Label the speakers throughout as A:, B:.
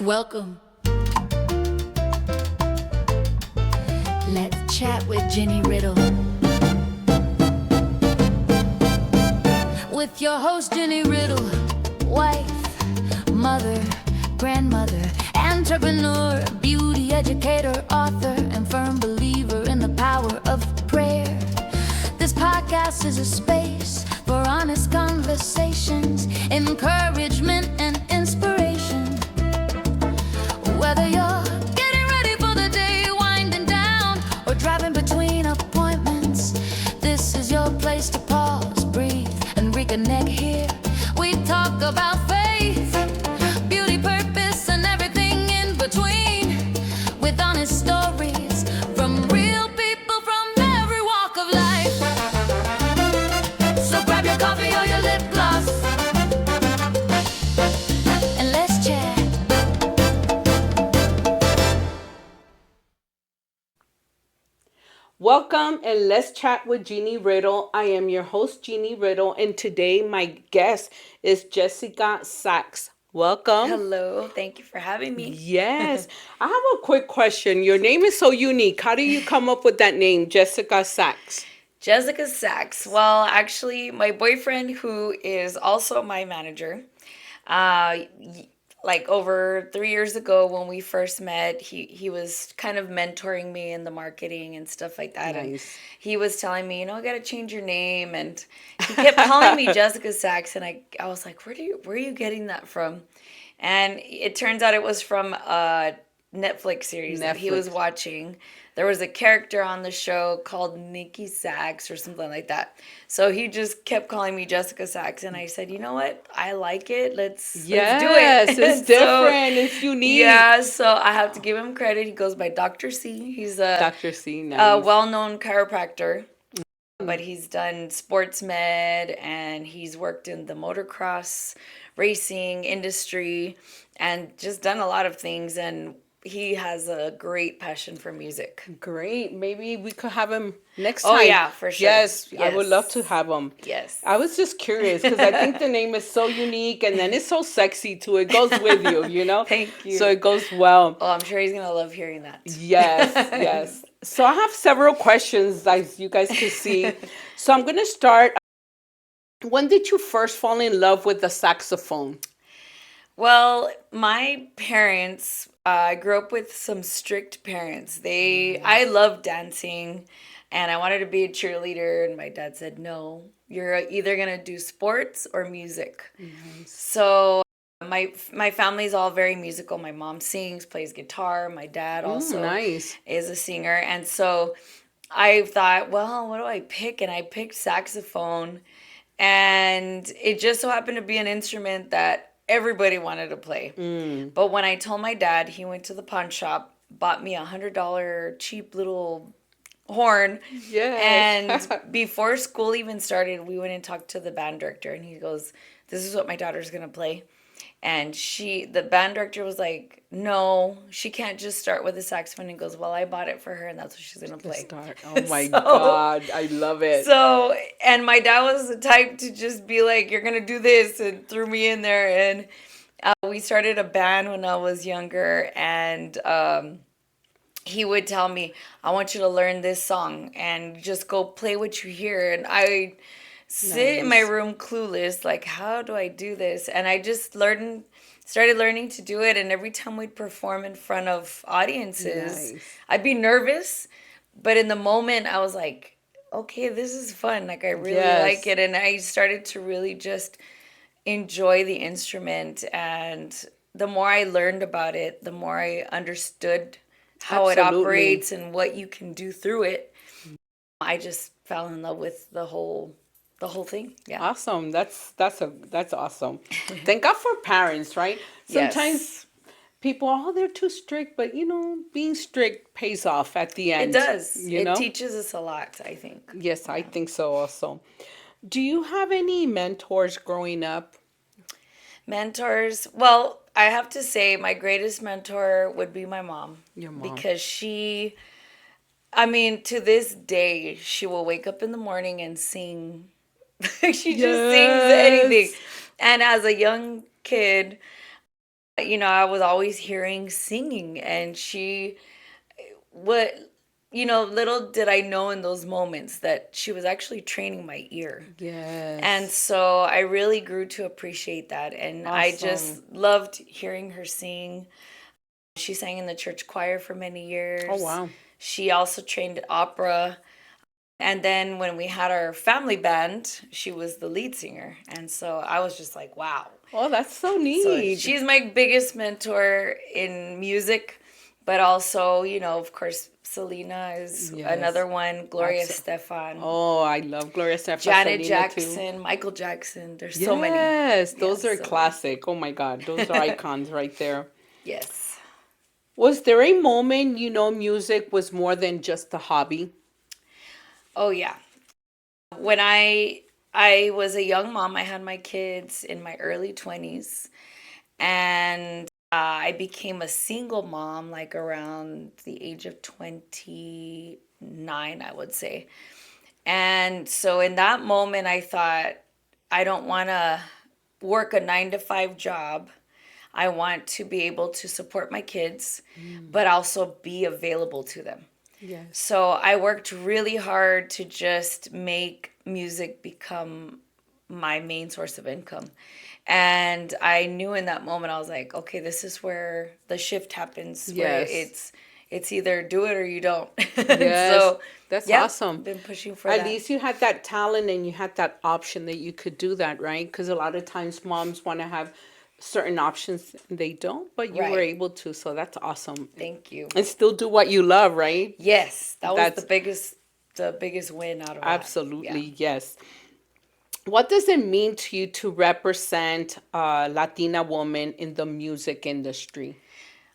A: Welcome. Let's chat with Jinny Riddle. With your host, Jinny Riddle. Wife, mother, grandmother, entrepreneur, beauty educator, author, and firm believer in the power of prayer. This podcast is a space for honest conversations, encouragement, and inspiration. Whether you're getting ready for the day, winding down, or driving between appointments, this is your place to pause, breathe, and reconnect here. We talk about faith, beauty, purpose, and everything in between, with honest stories from real people from every walk of life. So grab your coffee or your lip gloss, and let's chat.
B: Welcome and let's chat with Jinny Riddle. I am your host, Jinny Riddle, and today my guest is Jezzika Sax. Welcome.
C: Hello, thank you for having me.
B: Yes. I have a quick question. Your name is so unique. How do you come up with that name, Jezzika Sax?
C: Jezzika Sax. Well, actually, my boyfriend, who is also my manager, like over 3 years ago when we first met, he was kind of mentoring me in the marketing and stuff like that. And
B: Nice.
C: he was telling me, I gotta change your name, and he kept calling me Jezzika Sax, and I was like, where are you getting that from? And it turns out it was from a Netflix series that he was
B: Netflix.
C: watching. There was a character on the show called Nikki Sax or something like that. So he just kept calling me Jezzika Sax, and I said, you know what? I like it. Let's do it.
B: Yes, it's
C: And so,
B: different. It's unique.
C: yeah, so I have to give him credit. He goes by Dr. C. He's
B: Dr. C,
C: a
B: nice.
C: well-known chiropractor, but he's done sports med, and he's worked in the motocross racing industry and just done a lot of things. And he has a great passion for music.
B: Great. Maybe we could have him next
C: Oh,
B: time.
C: yeah, for sure.
B: Yes, I would love
C: Yes.
B: to have him.
C: Yes.
B: I was just curious because I think the name is so unique and then it's so sexy too. It goes with you, you know?
C: Thank you.
B: So it goes well.
C: Oh, I'm sure he's going to love hearing that.
B: Yes, yes. So I have several questions as you guys can see. So I'm going to start. When did you first fall in love with the saxophone?
C: Well, my parents, I grew up with some strict parents. I loved dancing, and I wanted to be a cheerleader, and my dad said, no, you're either gonna do sports or music. So my family's all very musical. My mom sings, plays guitar. My dad also
B: Nice.
C: is a singer, and so I thought, well, what do I pick? And I picked saxophone, and it just so happened to be an instrument that everybody wanted to play. But when I told my dad, he went to the pawn shop, bought me $100 cheap little horn.
B: Yes.
C: And before school even started, we went and talked to the band director, and he goes, this is what my daughter's gonna play. And the band director was like, no, she can't just start with the saxophone. And goes, well, I bought it for her, and that's what she's gonna play.
B: Start. Oh my
C: So-
B: God. I love it.
C: So, and my dad was the type to just be like, you're going to do this, and threw me in there. And we started a band when I was younger, and he would tell me, I want you to learn this song and just go play what you hear. And I sit in my room clueless, like, how do I do this? And I just started learning to do it. And every time we'd perform in front of audiences,
B: Nice.
C: I'd be nervous. But in the moment, I was like, okay, this is fun. Like, I really
B: Yes.
C: like it. And I started to really just enjoy the instrument. And the more I learned about it, the more I understood how it
B: Absolutely.
C: operates and what you can do through it. I just fell in love with the whole thing. Yeah.
B: Awesome. That's awesome. Thank God for parents, right? Sometimes
C: Yes.
B: people, oh, they're too strict, but being strict pays off at the
C: It
B: end.
C: does.
B: You
C: It
B: know?
C: teaches us a lot, I think.
B: Yes, I think so also. Do you have any mentors growing up?
C: Mentors. Well, I have to say my greatest mentor would be my mom.
B: Your mom.
C: Because to this day, she will wake up in the morning and sing. She just sings anything.
B: Yes.
C: And as a young kid, I was always hearing singing, and what, little did I know in those moments that she was actually training my ear. And
B: Yes.
C: so I really grew to appreciate that. And I
B: Awesome.
C: just loved hearing her sing. She sang in the church choir for many
B: Oh,
C: years.
B: wow.
C: She also trained at opera. And then when we had our family band, she was the lead singer. And so I was just like, wow.
B: Oh, that's so
C: So
B: neat.
C: she's my biggest mentor in music, but also, of course, Selena is
B: Yes.
C: another one, Gloria
B: Absolutely.
C: Stefan,
B: Oh, I love Gloria Estefan,
C: Janet
B: Selena too.
C: Jackson, Michael Jackson. There's so many.
B: Yes,
C: Yeah,
B: those are
C: so many.
B: classic. Oh my God, those are icons right there.
C: Yes.
B: Was there a moment music was more than just a hobby?
C: Oh yeah. When I was a young mom, I had my kids in my early 20s, and I became a single mom like around the age of 29, I would say. And so in that moment, I thought, I don't want to work a 9 to 5 job. I want to be able to support my kids, but also be available to them.
B: Yes.
C: So I worked really hard to just make music become my main source of income. And I knew in that moment, I was like, okay, this is where the shift happens, where
B: Yes.
C: it's either do it or you don't.
B: Yes.
C: So
B: That's
C: yeah,
B: awesome.
C: been pushing for
B: At
C: that.
B: least you had that talent and you had that option that you could do that, right? Because a lot of times moms want to have certain options and they don't, but you were
C: Right.
B: able to. So that's awesome.
C: Thank you.
B: And still do what you love, right?
C: Yes, that was
B: That's
C: the biggest win out of that. Yeah.
B: absolutely yes. What does it mean to you to represent a Latina woman in the music industry?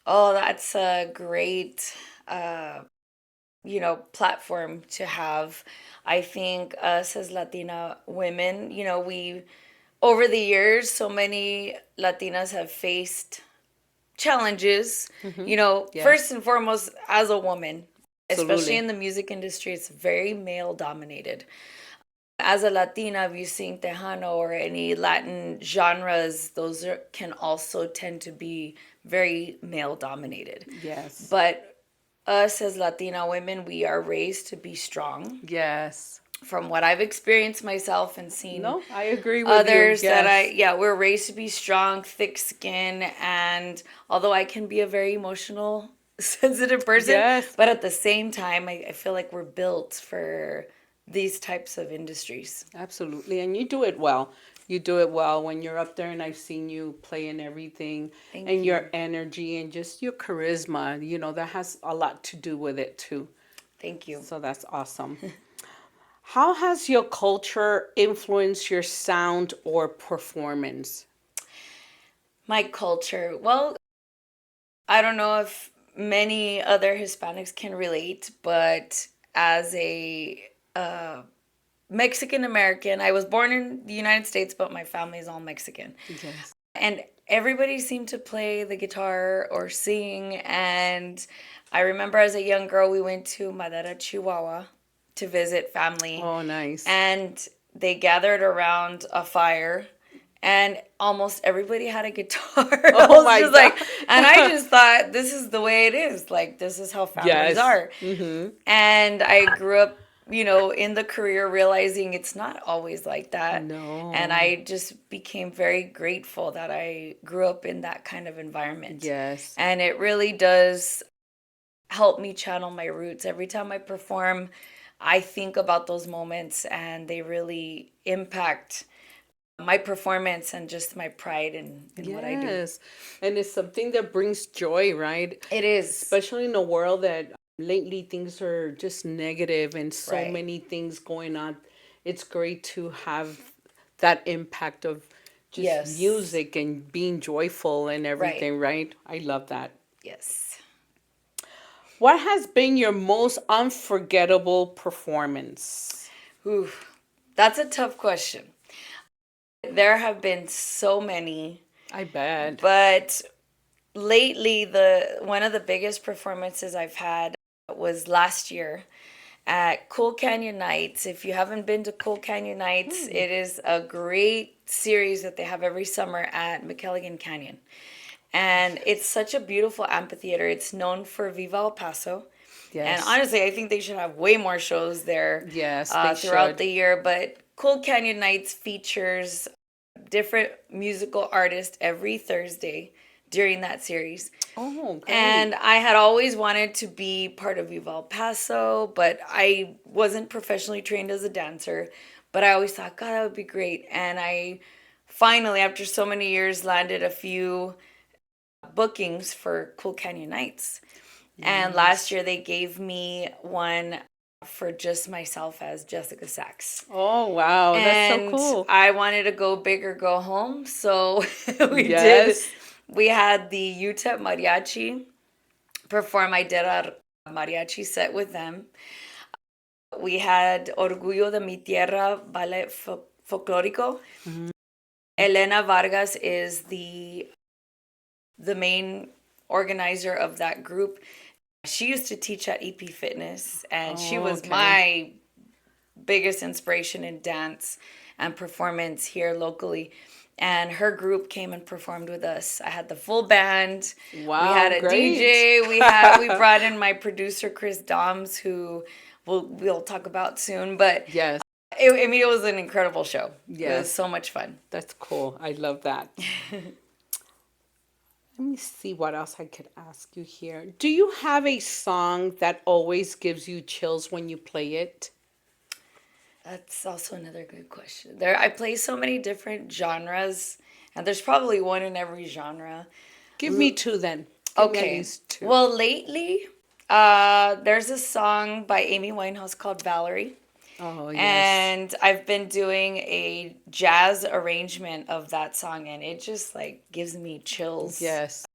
C: Oh, that's a great platform to have. I think us as Latina women, we over the years, so many Latinas have faced challenges,
B: Yes,
C: first and foremost as a woman, especially
B: absolutely.
C: in the music industry, it's very male dominated. As a Latina, if you sing Tejano or any Latin genres, can also tend to be very male dominated.
B: Yes,
C: But us as Latina women, we are raised to be strong.
B: yes.
C: From what I've experienced myself and seen
B: No, I agree with you.
C: others
B: Yes,
C: yeah, we're raised to be strong, thick skin, and although I can be a very emotional, sensitive person,
B: yes,
C: but at the same time, I feel like we're built for these types of industries.
B: absolutely. And you do it well. You do it well when you're up there, and I've seen you play and everything,
C: Thank
B: and your
C: you.
B: energy and just your charisma, that has a lot to do with it too.
C: Thank you.
B: So that's awesome. How has your culture influenced your sound or performance?
C: My culture. Well, I don't know if many other Hispanics can relate, but as a Mexican American, I was born in the United States, but my family is all Mexican.
B: Yes.
C: And everybody seemed to play the guitar or sing. And I remember as a young girl, we went to Madera, Chihuahua to visit family.
B: Oh, nice.
C: And they gathered around a fire, and almost everybody had a guitar. I
B: Oh
C: was
B: my
C: just
B: God.
C: like, and I just thought, this is the way it is. Like, this is how families
B: Yes.
C: are.
B: Mm-hmm.
C: And I grew up, in the career realizing it's not always like that. And
B: No.
C: I just became very grateful that I grew up in that kind of environment.
B: Yes.
C: And it really does help me channel my roots. Every time I perform, I think about those moments, and they really impact my performance and just my pride in what I do.
B: Yes. And it's something that brings joy, right?
C: It is.
B: Especially in a world that lately things are just negative and so
C: Right.
B: many things going on. It's great to have that impact of just
C: Yes.
B: music and being joyful and
C: Right.
B: everything, right? I love that.
C: Yes.
B: What has been your most unforgettable performance?
C: Ooh, that's a tough question. There have been so many,
B: I bet.
C: but lately the one of the biggest performances I've had was last year at Cool Canyon Nights. If you haven't been to Cool Canyon Nights, it is a great series that they have every summer at McKelligan Canyon. And it's such a beautiful amphitheater. It's known for Viva El Paso. And
B: Yes.
C: honestly, I think they should have way more shows there
B: Yes, they
C: throughout
B: should.
C: the year. But Cool Canyon Nights features different musical artists every Thursday during that series.
B: Oh, great.
C: And I had always wanted to be part of Viva El Paso, but I wasn't professionally trained as a dancer. But I always thought, God, that would be great. And I finally, after so many years, landed a few bookings for Cool Canyon Nights. And last year they gave me one for just myself as Jezzika Sax.
B: Oh, wow. That's so
C: And
B: cool.
C: I wanted to go big or go home, so we did.
B: Yes.
C: We had the UTEP Mariachi perform. I did a mariachi set with them. We had Orgullo de mi Tierra Ballet Folclórico. Elena Vargas is the main organizer of that group. She used to teach at EP Fitness, and she was
B: okay.
C: my biggest inspiration in dance and performance here locally. And her group came and performed with us. I had the full band.
B: Wow,
C: We had a
B: great.
C: DJ. We brought in my producer Kris Domz, who we'll talk about soon. But
B: Yes,
C: it was an incredible show. It was
B: Yes.
C: so much fun.
B: that's cool. I love that. Let me see what else I could ask you here. Do you have a song that always gives you chills when you play it?
C: That's also another good question. I play so many different genres, and there's probably one in every genre.
B: Give me two then. Give me at
C: Okay.
B: least two.
C: Well, lately, there's a song by Amy Winehouse called Valerie.
B: Oh, yes.
C: And I've been doing a jazz arrangement of that song, and it just like gives me chills.
B: Yes.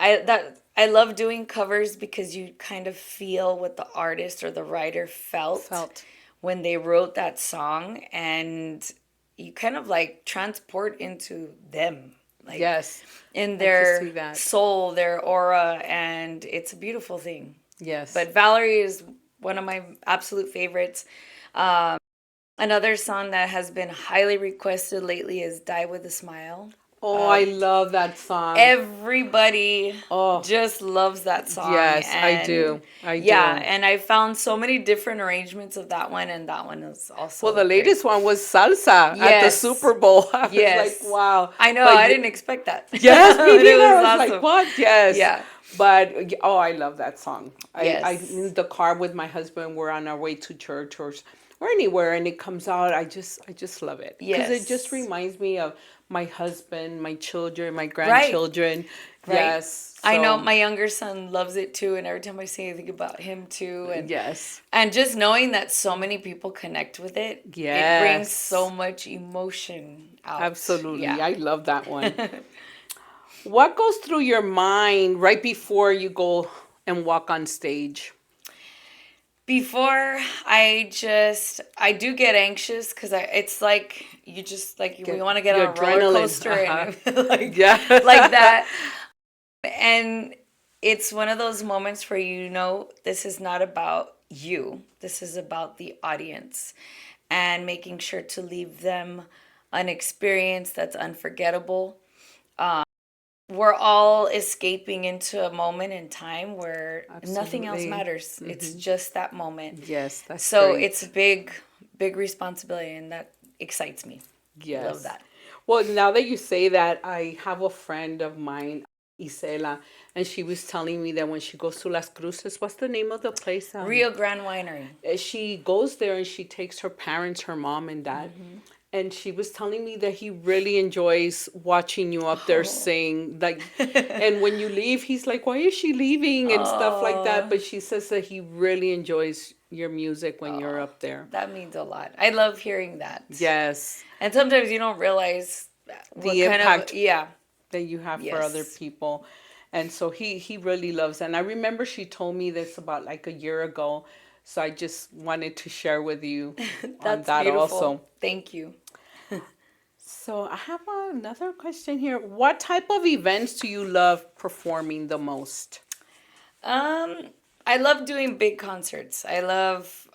C: I love doing covers because you kind of feel what the artist or the writer felt when they wrote that song, and you kind of like transport into them, like
B: Yes.
C: in
B: see
C: their
B: that.
C: soul, their aura, and it's a beautiful thing.
B: Yes.
C: But Valerie is one of my absolute favorites. Another song that has been highly requested lately is Die With a Smile.
B: Oh, I love that song.
C: Everybody
B: Oh.
C: just loves that song.
B: Yes, I
C: and
B: do. I
C: Yeah,
B: do.
C: and I found so many different arrangements of that one, and that one is also
B: Well, the
C: great.
B: latest one was salsa at the
C: Yes.
B: Super Bowl. I was
C: Yes.
B: like, wow.
C: I know,
B: But
C: I
B: you-
C: didn't expect that.
B: Yes, me
C: But it
B: neither. I
C: was
B: was
C: awesome.
B: like, what? Yes.
C: Yeah.
B: But oh, I love that song.
C: Yes.
B: I in the car with my husband. We're on our way to church or anywhere, and it comes out. I just love it because it just
C: Yes.
B: reminds me of my husband, my children, my grandchildren.
C: Right.
B: Yes.
C: I know
B: so-
C: my younger son loves it too, and every time I say, I think about him too, and
B: Yes.
C: and just knowing that so many people connect with it, it
B: Yes.
C: brings so much emotion out.
B: Absolutely.
C: Yeah.
B: I love that one. What goes through your mind right before you go and walk on stage?
C: Before I do get anxious because it's like you just like we want to get
B: your
C: on a roller
B: adrenaline,
C: coaster and like
B: Yeah.
C: like that. And it's one of those moments where you know this is not about you. This is about the audience and making sure to leave them an experience that's unforgettable. We're all escaping into a moment in time where nothing else
B: Absolutely.
C: matters. It's just that moment.
B: Yes, that's
C: So
B: great.
C: it's a big responsibility, and that excites me.
B: Yes.
C: Love that.
B: Well, now that you say that, I have a friend of mine, Isela, and she was telling me that when she goes to Las Cruces, what's the name of the place?
C: Rio Grande Winery.
B: She goes there and she takes her parents, her mom and dad. And she was telling me that he really enjoys watching you up there sing. Like, and when you leave, he's like, "Why is she leaving?" and stuff like that. But she says that he really enjoys your music when you're up there.
C: That means a lot. I love hearing that.
B: Yes,
C: And sometimes you don't realize what
B: The impact.
C: yeah.
B: that you have for other
C: Yes.
B: people. And so he really loves it. And I remember she told me this about like a year ago. So I just wanted to share with you on
C: That's
B: that
C: beautiful.
B: also.
C: Thank you.
B: So I have another question here. What type of events do you love performing the most?
C: I love doing big concerts. I love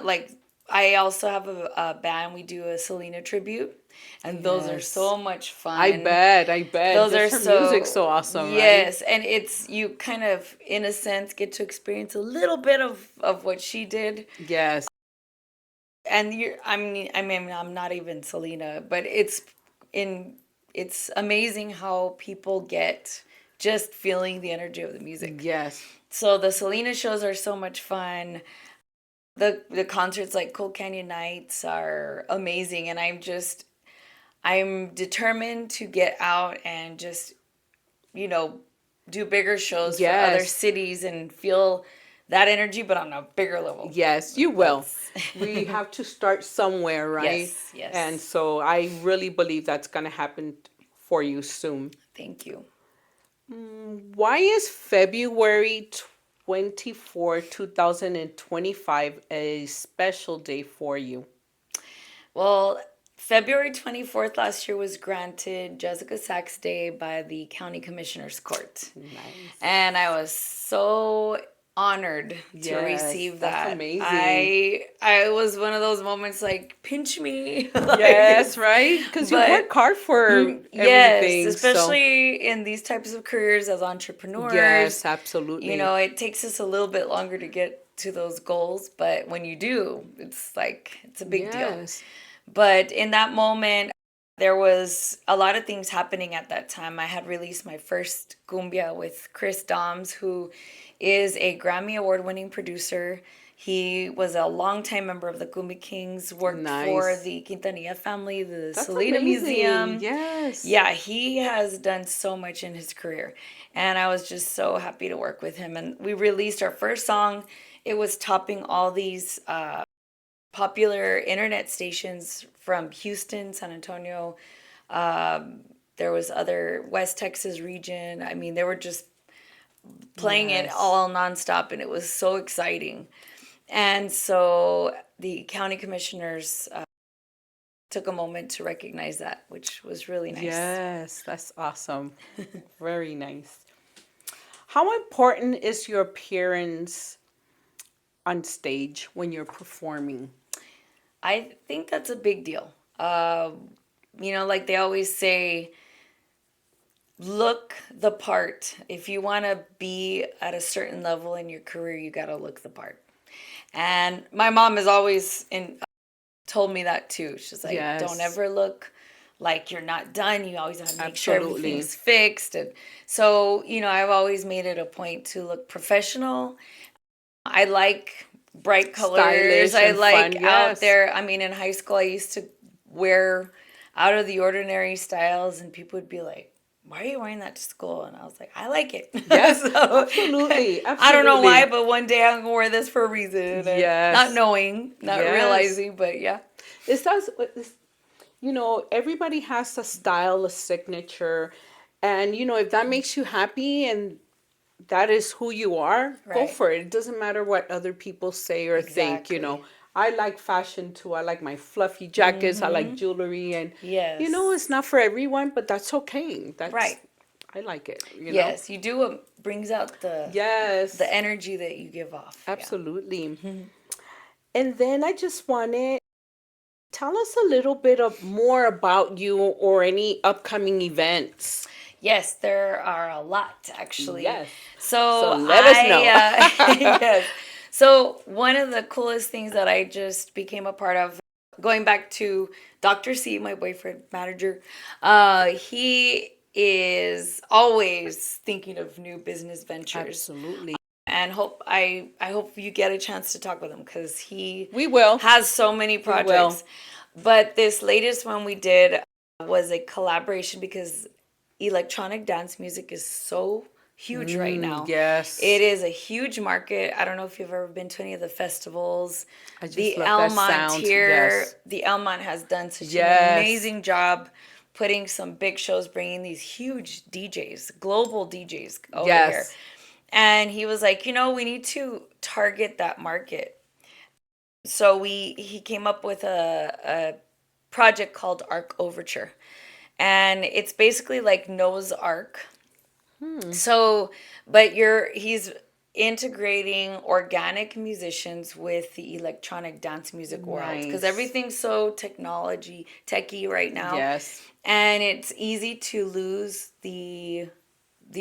C: like I also have a band. We do a Selena tribute. And those are
B: Yes.
C: so much fun.
B: I bet.
C: Those
B: Just
C: are
B: her
C: so
B: music's so awesome, right?
C: yes, and it's you kind of in a sense get to experience a little bit of what she did.
B: Yes.
C: And I mean I'm not even Selena, but in it's amazing how people get just feeling the energy of the music.
B: Yes.
C: So the Selena shows are so much fun. The concerts like Cold Canyon Nights are amazing, and I'm determined to get out and just, you know, do bigger shows for other
B: Yes.
C: cities and feel that energy, but on a bigger level.
B: Yes, you will.
C: That's
B: We have to start somewhere, right?
C: yes, yes.
B: And so I really believe that's going to happen for you soon.
C: Thank you.
B: Why is February 24, 2025 a special day for you?
C: Well, February 24th last year was granted Jezzika Sax Day by the County Commissioner's Court.
B: Nice.
C: And I was so honored to
B: Yes,
C: receive
B: that's
C: that.
B: amazing.
C: I was one of those moments like pinch me. Like,
B: Yes, right? Because you
C: but
B: work hard for
C: yes,
B: everything.
C: especially in these types of careers as entrepreneurs.
B: Yes, absolutely.
C: You know, it takes us a little bit longer to get to those goals, but when you do, it's like it's a big deal.
B: Yes.
C: But in that moment, there was a lot of things happening at that time. I had released my first cumbia with Kris Domz, who is a Grammy award-winning producer. He was a longtime member of the Cumbia Kings, worked for
B: Nice.
C: the Quintanilla family, the
B: That's
C: Selena
B: amazing.
C: Museum.
B: Yes.
C: Yeah, he has done so much in his career. And I was just so happy to work with him. And we released our first song. It was topping all these popular internet stations from Houston, San Antonio. There was other West Texas region. I mean, they were just playing it
B: Yes.
C: all nonstop, and it was so exciting. And so the county commissioners took a moment to recognize that, which was really nice.
B: Yes, that's awesome. Very nice. How important is your appearance on stage when you're performing?
C: I think that's a big deal. You know, like they always say, look the part. If you want to be at a certain level in your career, you got to look the part. And my mom has always told me that too. She's like,
B: Yes.
C: don't ever look like you're not done. You always have to make sure
B: Absolutely.
C: everything's fixed. And so, you know, I've always made it a point to look professional. I like bright colors.
B: Stylish
C: I
B: and
C: like
B: fun,
C: out
B: yes.
C: there. I mean, in high school, I used to wear out of the ordinary styles, and people would be like, why are you wearing that to school? And I was like, I like it.
B: Yes,
C: So,
B: absolutely,
C: I don't know
B: absolutely.
C: why, but one day I'm going to wear this for a reason. and
B: Yes.
C: Not knowing, not
B: Yes.
C: realizing, but yeah.
B: It's that's you know, everybody has a style, a signature, and you know, if that makes you happy and that is who you are, go
C: Right.
B: for it. It doesn't matter what other people say or think, you know.
C: Exactly.
B: I like fashion too. I like my fluffy jackets. I like jewelry, and
C: Yes.
B: you know, it's not for everyone, but that's okay. That's
C: Right.
B: I like it. You know.
C: Yes, you do what brings out
B: Yes.
C: the energy that you give off. Yeah.
B: Absolutely. And then I just wanted tell us a little bit of more about you or any upcoming events.
C: Yes, there are a lot actually.
B: Yes.
C: So
B: let us know.
C: yes. So one of the coolest things that I just became a part of, going back to Dr. C, my boyfriend manager, he is always thinking of new business ventures,
B: Absolutely.
C: and I hope you get a chance to talk with him because he
B: We will.
C: has so many projects. But this latest one we did was a collaboration because electronic dance music is so huge right now.
B: Yes.
C: It is a huge market. I don't know if you've ever been to any of the festivals.
B: I just
C: The
B: love that
C: Elmont
B: sound.
C: here,
B: Yes.
C: the Elmont has done such
B: Yes.
C: an amazing job putting some big shows, bringing these huge DJs, global DJs over
B: Yes.
C: here. And he was like, you know, we need to target that market. So he came up with a project called Arc Overture. And it's basically like Noah's Ark. So, but he's integrating organic musicians with the electronic dance music world, because
B: Nice.
C: everything's so techy right now,
B: Yes.
C: and it's easy to lose the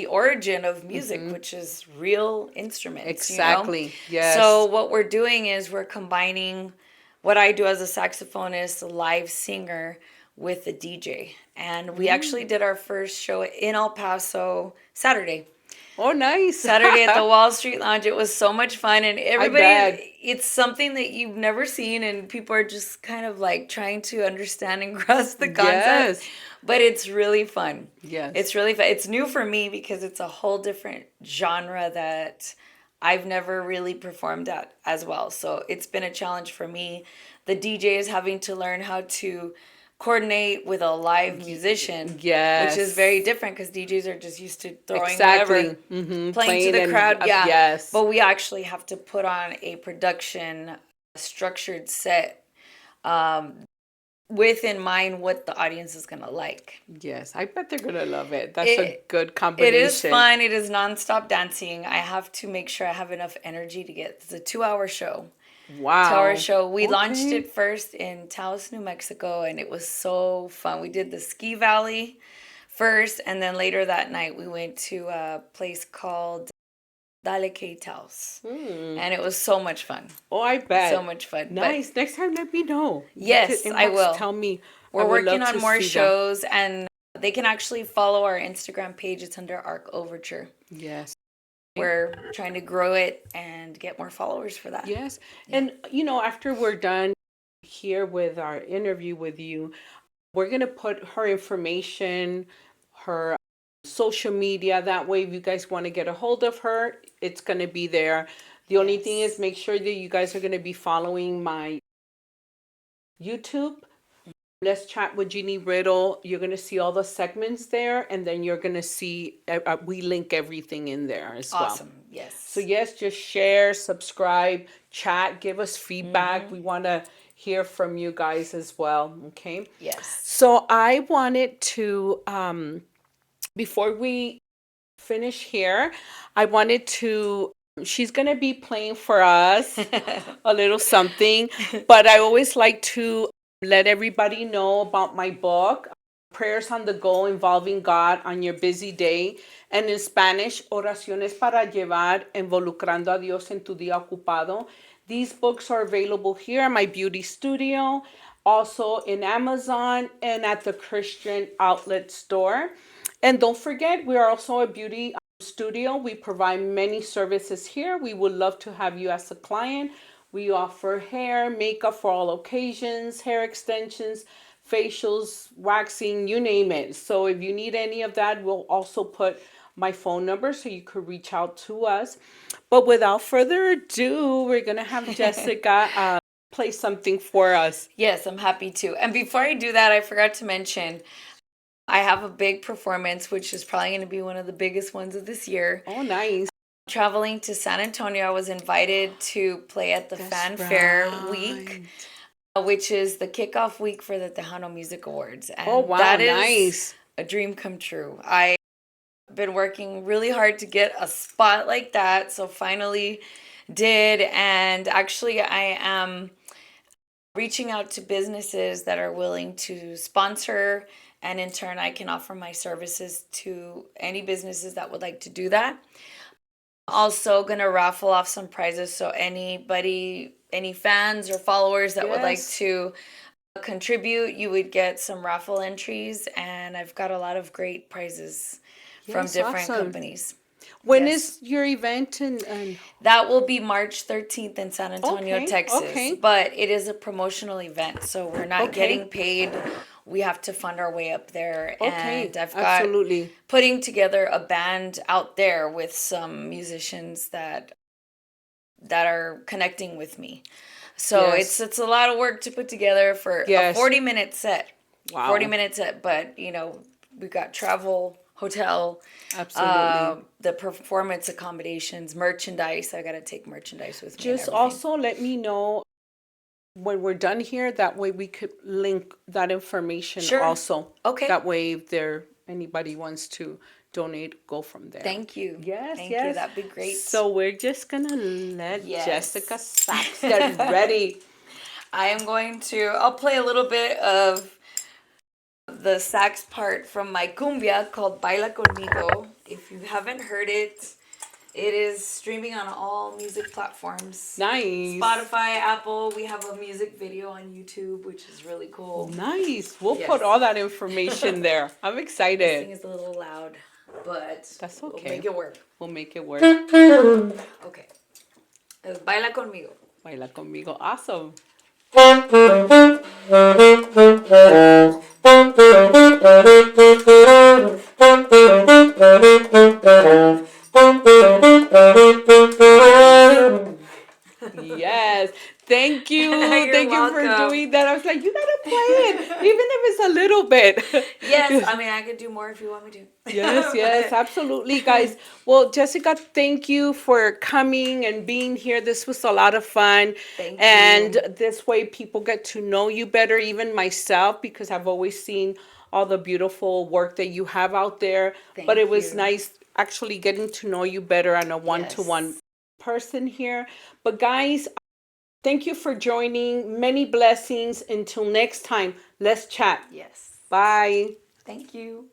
C: origin of music, which is real instruments.
B: Exactly. Yes.
C: So what we're doing is we're combining what I do as a saxophonist, a live singer, with a DJ. And we actually did our first show in El Paso Saturday.
B: Oh, nice.
C: Saturday at the Wall Street Lounge. It was so much fun, and
B: bet.
C: everybody, it's something that you've never seen, and people are just kind of like trying to understand and grasp the concept.
B: Yes.
C: But it's really fun.
B: Yes.
C: It's really fun. It's new for me because it's a whole different genre that I've never really performed at as well. So it's been a challenge for me. The DJ is having to learn how to coordinate with a live musician,
B: Yes.
C: which is very different because DJs are just used to throwing
B: Exactly.
C: whatever, playing to the
B: and-
C: crowd. Yeah,
B: Yes.
C: but we actually have to put on a production structured set with in mind what the audience is gonna like.
B: Yes. I bet they're gonna love it. That's a good
C: It
B: combination.
C: is fun. It is nonstop dancing. I have to make sure I have enough energy to get. It's a 2-hour show.
B: Wow.
C: 2-hour show. We launched
B: Okay.
C: it first in Taos, New Mexico, and it was so fun. We did the ski valley first, and then later that night we went to a place called Dale K Taos, and it was so much fun.
B: Oh, I bet.
C: So much fun. But
B: Nice. Next time, let me know. You
C: Yes,
B: could
C: I
B: inbox,
C: will.
B: Tell me. I
C: we're
B: would
C: working
B: love
C: on
B: to
C: more
B: see that.
C: shows, and they can actually follow our Instagram page. It's under Arc Overture.
B: Yes.
C: We're trying to grow it and get more followers for that.
B: Yes. And, after we're done here with our interview with you, we're going to put her information, her social media. That way, if you guys want to get a hold of her, it's going to be there. The only thing is make sure that you guys are going to be following my YouTube. Let's Chat with Jinny Riddle. You're going to see all the segments there, and then you're going to see, we link everything in there as well.
C: Awesome. Yes.
B: So yes, just share, subscribe, chat, give us feedback. We want to hear from you guys as well. Okay.
C: Yes.
B: So I wanted to, before we finish here, I wanted to, she's going to be playing for us a little something, but I always like to let everybody know about my book, Prayers on the Go Involving God on Your Busy Day, and in Spanish, Oraciones para Llevar, Involucrando a Dios en Tu Día Ocupado. These books are available here at my beauty studio, also in Amazon and at the Christian Outlet store. And don't forget, we are also a beauty studio. We provide many services here. We would love to have you as a client. We offer hair, makeup for all occasions, hair extensions, facials, waxing, you name it. So if you need any of that, we'll also put my phone number so you could reach out to us. But without further ado, we're going to have Jezzika play something for us.
C: Yes, I'm happy to. And before I do that, I forgot to mention I have a big performance, which is probably going to be one of the biggest ones of this year.
B: Oh, nice.
C: Traveling to San Antonio, I was invited to play at the Fanfare Week, which is the kickoff week for the Tejano Music Awards. And
B: Oh, wow,
C: that is
B: nice.
C: a dream come true. I've been working really hard to get a spot like that, so finally did. And actually, I am reaching out to businesses that are willing to sponsor, and in turn, I can offer my services to any businesses that would like to do that. Also gonna raffle off some prizes, so anybody, any fans or followers that would like
B: Yes.
C: to contribute, you would get some raffle entries, and I've got a lot of great prizes from
B: Yes,
C: different
B: awesome.
C: companies.
B: When
C: Yes.
B: is your event? And
C: That will be March 13th in San Antonio,
B: Okay,
C: Texas.
B: okay.
C: But it is a promotional event, so we're not
B: Okay.
C: getting paid. We have to fund our way up there.
B: Okay,
C: And I've got
B: absolutely.
C: putting together a band out there with some musicians that are connecting with me. So
B: Yes.
C: it's a lot of work to put together for
B: Yes.
C: a 40-minute set.
B: Wow.
C: 40-minute set, but we got travel, hotel,
B: Absolutely.
C: the performance accommodations, merchandise. I got to take merchandise with me. and
B: Just
C: everything.
B: also let me know when we're done here. That way we could link that information
C: Sure.
B: also.
C: Okay.
B: That way if anybody wants to donate, go from there.
C: Thank you.
B: Yes,
C: Thank
B: yes.
C: you. That'd be great.
B: So we're just gonna let
C: Yes.
B: Jezzika Sax get ready.
C: I am going to, I'll play a little bit of the sax part from my cumbia called Baila Conmigo. If you haven't heard it, it is streaming on all music platforms.
B: Nice.
C: Spotify, Apple. We have a music video on YouTube, which is really cool.
B: Nice. We'll
C: Yes.
B: put all that information there. I'm
C: This
B: excited.
C: thing is a little loud, but
B: That's
C: we'll
B: okay.
C: make it work.
B: We'll make it work.
C: Okay. Baila Conmigo.
B: Baila Conmigo. Awesome. Yes. Thank you. Thank you for
C: welcome.
B: doing that. I was like, you gotta play it, even if it's a little bit.
C: Yes, I mean, I could do more if you want me to.
B: Yes, absolutely, guys. Well, Jezzika, thank you for coming and being here. This was a lot of fun.
C: Thank
B: and
C: you.
B: this way people get to know you better, even myself, because I've always seen all the beautiful work that you have out there. But
C: Thank
B: it was
C: you.
B: nice actually getting to know you better on a one-to-one
C: Yes.
B: person here. But guys, thank you for joining. Many blessings. Until next time, let's chat.
C: Yes.
B: Bye.
C: Thank you.